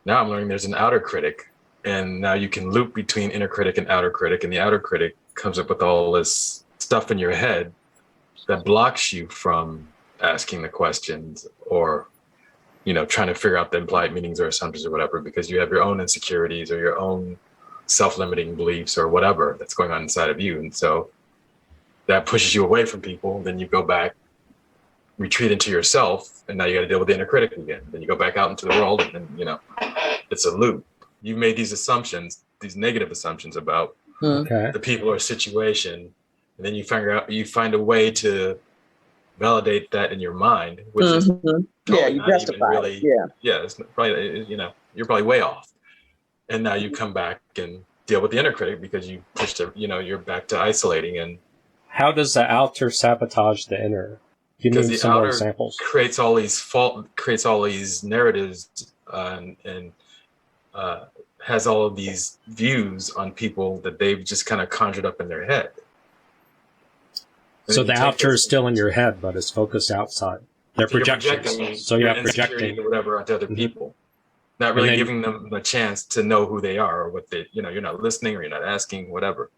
Now I'm learning there's an outer critic, and now you can loop between inner critic and outer critic, and the outer critic comes up with all this stuff in your head that blocks you from asking the questions or trying to figure out the implied meanings or assumptions or whatever, because you have your own insecurities or your own self-limiting beliefs or whatever that's going on inside of you. And so that pushes you away from people. Then you go back, retreat into yourself, and now you got to deal with the inner critic again. Then you go back out into the world, and then, it's a loop. You've made these assumptions, these negative assumptions about the people or situation, and then you find a way to validate that in your mind, which is you justify really, it's probably, you're probably way off. And now you come back and deal with the inner critic because you pushed it, you're back to isolating. And how does the outer sabotage the inner? Give me some more examples. Creates all these narratives and has all of these views on people that they've just kind of conjured up in their head. So the outer is still in your head, but it's focused outside. They're projections. So you're projecting or whatever onto other people, not really giving them a chance to know who they are or what they, you're not listening or you're not asking, whatever.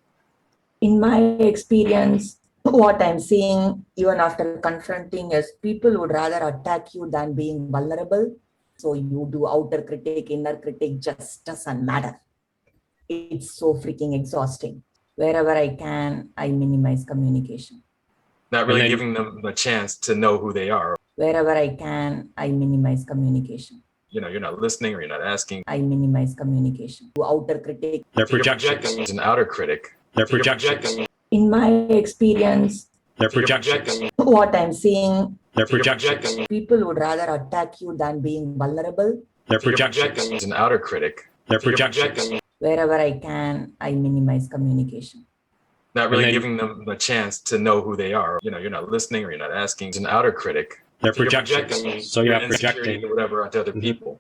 In my experience, what I'm seeing, even after confronting, is people would rather attack you than being vulnerable. So you do outer critic, inner critic, just doesn't matter. It's so freaking exhausting. Wherever I can, I minimize communication. Not really giving them a chance to know who they are. Wherever I can, I minimize communication. You're not listening or you're not asking. I minimize communication. Outer critic. They're projections. Is an outer critic. They're projections. In my experience, they're projections. What I'm seeing, they're projections. People would rather attack you than being vulnerable. They're projections. Is an outer critic. They're projections. Wherever I can, I minimize communication. Not really giving them a chance to know who they are. You're not listening or you're not asking. It's an outer critic. They're projections. So you're projecting or whatever onto other people.